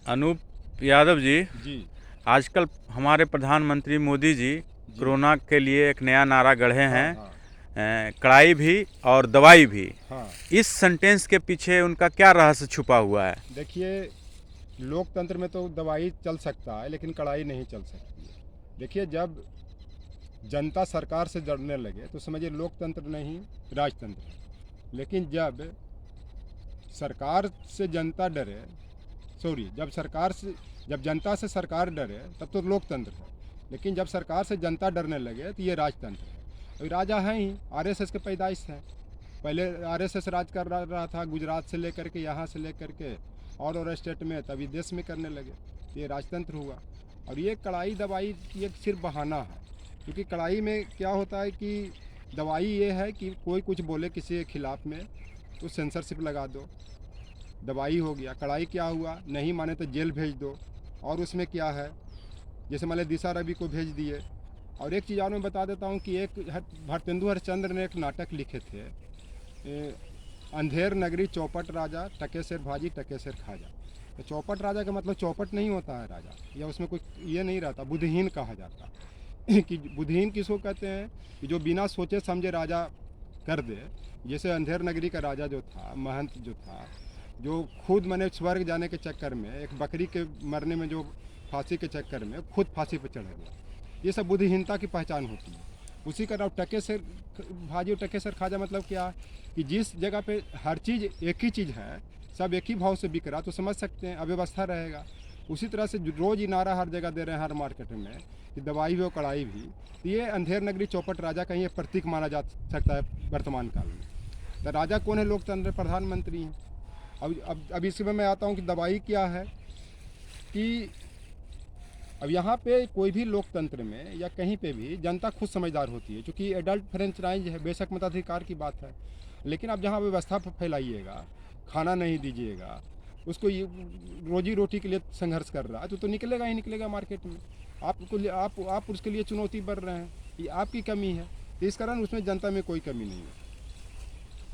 अनूप यादव जी, जी। आजकल हमारे प्रधानमंत्री मोदी जी जी। कोरोना के लिए एक नया नारा गढ़े हाँ, हैं, हाँ। कड़ाई भी और दवाई भी। हाँ। इस सेंटेंस के पीछे उनका क्या रहस्य छुपा हुआ है? देखिए, लोकतंत्र में तो दवाई चल सकता है लेकिन कड़ाई नहीं चल सकती है। देखिए, जब जनता सरकार से डरने लगे तो समझिए लोकतंत्र नहीं, राजतंत्र है। लेकिन जब सरकार से जनता डरे, सॉरी, जब जनता से सरकार डरे तब तो लोकतंत्र है। लेकिन जब सरकार से जनता डरने लगे तो ये राजतंत्र है। अभी राजा हैं ही, आरएसएस के पैदाइश है। पहले आरएसएस राज कर रहा था, गुजरात से लेकर के, यहाँ से लेकर के और स्टेट में, तभी देश में करने लगे, तो ये राजतंत्र हुआ। और ये कड़ाई दवाई ये सिर्फ बहाना है, क्योंकि कड़ाई में क्या होता है कि दवाई ये है कि कोई कुछ बोले किसी के खिलाफ़ में तो सेंसरशिप लगा दो, दवाई हो गया। कड़ाई क्या हुआ, नहीं माने तो जेल भेज दो। और उसमें क्या है, जैसे मान लिया दिशा रवि को भेज दिए। और एक चीज़ और मैं बता देता हूँ कि एक भारतेंदु हरिश्चंद्र ने एक नाटक लिखे थे, अंधेर नगरी चौपट राजा, टकेसर भाजी टकेसर खाजा। तो चौपट राजा का मतलब चौपट नहीं होता है राजा, या उसमें कोई ये नहीं रहता, बुद्धिहीन कहा जाता कि बुद्धिहीन किसको कहते हैं कि जो बिना सोचे समझे राजा कर दे। जैसे अंधेर नगरी का राजा जो था, महंत जो था, जो खुद मैंने स्वर्ग जाने के चक्कर में, एक बकरी के मरने में, जो फांसी के चक्कर में खुद फांसी पर चढ़ गया, ये सब बुद्धिहीनता की पहचान होती है। उसी का नाम टकेसर भाजी और टकेसर खाजा मतलब क्या, कि जिस जगह पे हर चीज़ एक ही चीज़ है, सब एक ही भाव से बिक रहा, तो समझ सकते हैं अव्यवस्था रहेगा। उसी तरह से रोज़ ही नारा हर जगह दे रहे हैं, हर मार्केट में, कि दवाई भी और कड़ाई भी। तो ये अंधेर नगरी चौपट राजा का ये प्रतीक माना जा सकता है वर्तमान काल में। तो राजा कौन है लोकतंत्र? प्रधानमंत्री हैं। अब इसमें मैं आता हूँ कि दवाई क्या है, कि अब यहाँ पे कोई भी लोकतंत्र में या कहीं पे भी जनता खुद समझदार होती है, क्योंकि एडल्ट फ्रेंचाइज है, बेशक मताधिकार की बात है। लेकिन आप जहाँ व्यवस्था फैलाइएगा, खाना नहीं दीजिएगा, उसको ये रोजी रोटी के लिए संघर्ष कर रहा है, तो निकलेगा ही निकलेगा मार्केट में। आप उसके लिए चुनौती बढ़ रहे हैं, ये आपकी कमी है। तो इस कारण उसमें जनता में कोई कमी नहीं है।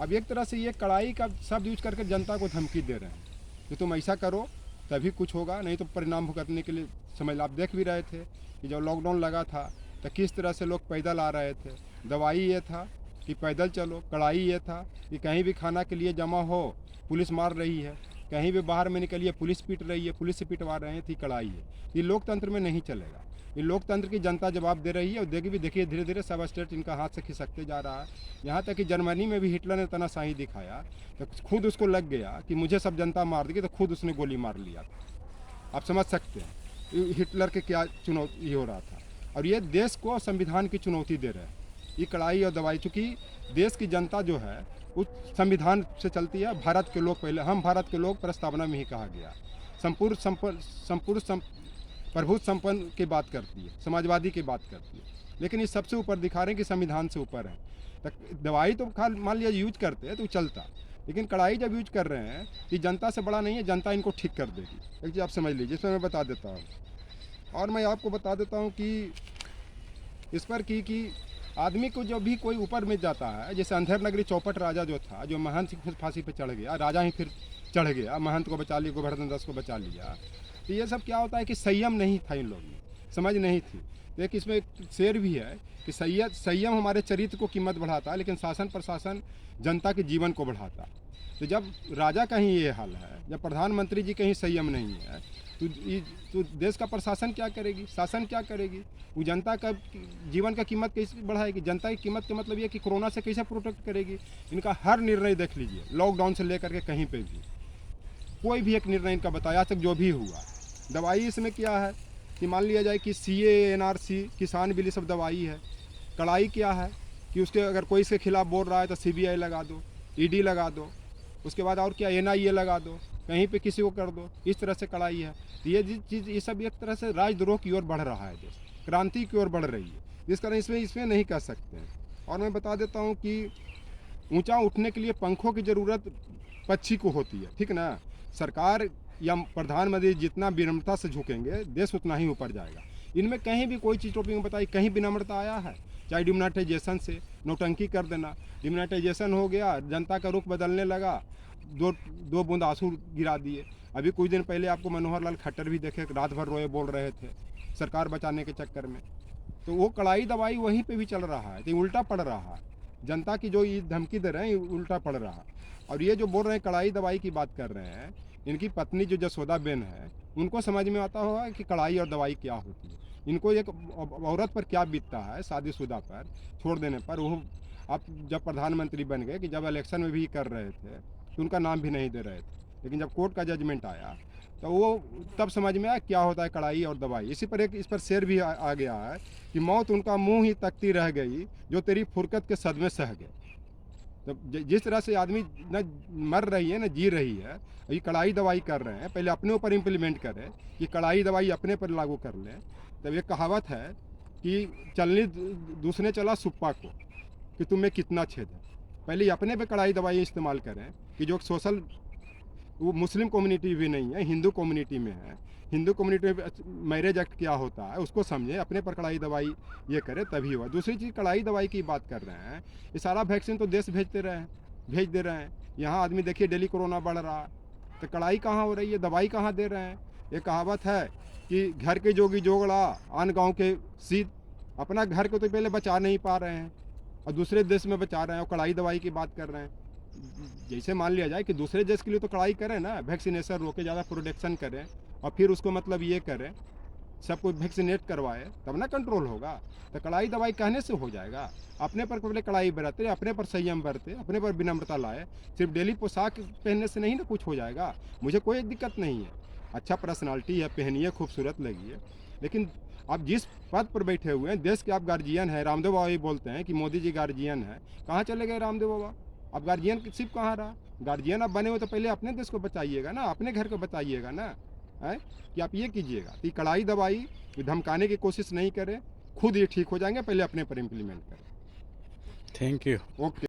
अब एक तरह से ये कड़ाई का शब्द यूज करके जनता को धमकी दे रहे हैं कि तुम ऐसा करो तभी कुछ होगा, नहीं तो परिणाम भुगतने के लिए समझ। आप देख भी रहे थे कि जब लॉकडाउन लगा था तो किस तरह से लोग पैदल आ रहे थे। दवाई ये था कि पैदल चलो, कड़ाई ये था कि कहीं भी खाना के लिए जमा हो पुलिस मार रही है, कहीं भी बाहर में निकलिए पुलिस पीट रही है, पुलिस से पिटवा रहे हैं, थी कड़ाई है। ये लोकतंत्र में नहीं चलेगा। ये लोकतंत्र की जनता जवाब दे रही है, और देगी भी। देखिए धीरे धीरे सब स्टेट इनका हाथ से खिसकते जा रहा है। यहाँ तक कि जर्मनी में भी हिटलर ने तानाशाही दिखाया तो खुद उसको लग गया कि मुझे सब जनता मार देगी, तो खुद उसने गोली मार लिया था। आप समझ सकते हैं हिटलर के क्या चुनौती हो रहा था। और ये देश को संविधान की चुनौती दे रहे हैं, ये कड़ाई और दवाई। चूँकि देश की जनता जो है उस संविधान से चलती है। भारत के लोग, पहले हम भारत के लोग प्रस्तावना में ही कहा गया, संपूर्ण प्रभुत्व संपन्न की बात करती है, समाजवादी की बात करती है। लेकिन इस सबसे ऊपर दिखा रहे हैं कि संविधान से ऊपर है। दवाई तो खाल मान लिया यूज करते हैं तो चलता, लेकिन कड़ाई जब यूज कर रहे हैं कि जनता से बड़ा नहीं है, जनता इनको ठीक कर देगी। एक चीज़ आप समझ लीजिए, इसमें मैं बता देता हूँ। और मैं आपको बता देता हूँ कि इस पर कि आदमी को जब भी कोई ऊपर में जाता है, जैसे अंधेर नगरी चौपट राजा जो था, जो महंत से खुद फांसी पर चढ़ गया, राजा ही फिर चढ़ गया, महंत को बचा लिया, गोवर्धन दास को बचा लिया। तो ये सब क्या होता है कि संयम नहीं था इन लोगों में, समझ नहीं थी। तो एक इसमें एक शेर भी है कि संयम हमारे चरित्र को कीमत बढ़ाता है, लेकिन शासन प्रशासन जनता के जीवन को बढ़ाता। तो जब राजा का ही ये हाल है, जब प्रधानमंत्री जी कहीं संयम नहीं है, तो देश का प्रशासन क्या करेगी, शासन क्या करेगी? वो जनता का जीवन का कीमत कैसे बढ़ाएगी? जनता की कीमत का मतलब ये कि कोरोना से कैसे प्रोटेक्ट करेगी? इनका हर निर्णय देख लीजिए, लॉकडाउन से लेकर के कहीं पे भी कोई भी एक निर्णय इनका बताया तक जो भी हुआ। दवाई इसमें क्या है कि मान लिया जाए कि CA NRC किसान बिल सब दवाई है। कड़ाई क्या है कि उसके अगर कोई इसके खिलाफ बोल रहा है तो CBI लगा दो, ED लगा दो, उसके बाद और क्या NIA लगा दो, कहीं पे किसी को कर दो। इस तरह से कड़ाई है। तो ये चीज़, ये सब एक तरह से राजद्रोह की ओर बढ़ रहा है, देश क्रांति की ओर बढ़ रही है, जिस कारण इसमें नहीं कर सकते हैं। और मैं बता देता हूँ कि ऊंचा उठने के लिए पंखों की ज़रूरत पक्षी को होती है, ठीक ना। सरकार या प्रधानमंत्री जितना विनम्रता से झुकेंगे, देश उतना ही ऊपर जाएगा। इनमें कहीं भी कोई चीज़ टॉपिक में बताई, कहीं विनम्रता आया है? चाहे डिमोनेटाइजेशन से नौटंकी कर देना, डिमोनेटाइजेशन हो गया, जनता का रुख बदलने लगा, दो बूंद आंसू गिरा दिए। अभी कुछ दिन पहले आपको मनोहर लाल खट्टर भी देखे, रात भर रोए बोल रहे थे सरकार बचाने के चक्कर में। तो वो कड़ाई दवाई वहीं पे भी चल रहा है, तो उल्टा पड़ रहा है। जनता की जो ये धमकी दे रहे हैं, ये उल्टा पड़ रहा है। और ये जो बोल रहे हैं कड़ाई दवाई की बात कर रहे हैं, इनकी पत्नी जो जसोदाबेन है, उनको समझ में आता होगा कि कड़ाई और दवाई क्या होती है। इनको एक औरत पर क्या बीतता है शादीशुदा पर छोड़ देने पर। वो आप जब प्रधानमंत्री बन गए कि जब इलेक्शन में भी कर रहे थे तो उनका नाम भी नहीं दे रहे थे, लेकिन जब कोर्ट का जजमेंट आया तो वो तब समझ में आया क्या होता है कड़ाई और दवाई। इस पर शेर भी आ गया है कि मौत उनका मुंह ही तकती रह गई जो तेरी फुरकत के सदमे सह गए। तो जिस तरह से आदमी न मर रही है न जी रही है, ये कड़ाई दवाई कर रहे हैं, पहले अपने ऊपर इम्प्लीमेंट करें कि कड़ाई दवाई अपने पर लागू कर लें। तब एक कहावत है कि चलनी दूसरे चला सुप्पा को कि तुम्हें कितना छेद है। पहले अपने पे कड़ाई दवाई इस्तेमाल करें कि जो सोशल, वो मुस्लिम कम्युनिटी भी नहीं है, हिंदू कम्युनिटी में है। हिंदू कम्युनिटी में मैरिज एक्ट क्या होता है उसको समझें, अपने पर कड़ाई दवाई ये करें तभी हुआ। दूसरी चीज़ कड़ाई दवाई की बात कर रहे हैं, ये सारा वैक्सीन तो देश भेज दे रहे हैं। यहाँ आदमी देखिए डेली कोरोना बढ़ रहा है, तो कड़ाई कहाँ हो रही है, दवाई कहाँ दे रहे हैं। ये कहावत है कि घर के जोगी जोगड़ा आन गाँव के सीध। अपना घर को तो पहले बचा नहीं पा रहे हैं और दूसरे देश में बचा रहे हैं और कड़ाई दवाई की बात कर रहे हैं। जैसे मान लिया जाए कि दूसरे देश के लिए तो कड़ाई करें ना, वैक्सीनेशन रोके, ज़्यादा प्रोटेक्शन करें और फिर उसको मतलब ये करें, सबको वैक्सीनेट करवाए, तब ना कंट्रोल होगा। तो कड़ाई दवाई कहने से हो जाएगा। अपने पर पहले कड़ाई बरते, अपने पर संयम बरते, अपने पर विनम्रता लाए। सिर्फ डेली पोशाक पहनने से नहीं ना कुछ हो जाएगा। मुझे कोई दिक्कत नहीं है, अच्छा पर्सनालिटी है, पहनिए, खूबसूरत लगिए, लेकिन आप जिस पद पर बैठे हुए हैं, देश के आप गार्जियन हैं। रामदेव बाबा ही बोलते हैं कि मोदी जी गार्जियन है। कहाँ चले गए रामदेव बाबा? अब गार्जियन सिर्फ कहाँ रहा? गार्जियन आप बने हो तो पहले अपने देश को बचाइएगा ना, अपने घर को बचाइएगा ना, है कि आप ये कीजिएगा। तो कड़ाई दवाई धमकाने की कोशिश नहीं करें, खुद ये ठीक हो जाएंगे, पहले अपने पर इम्प्लीमेंट करें। Thank you. ओके।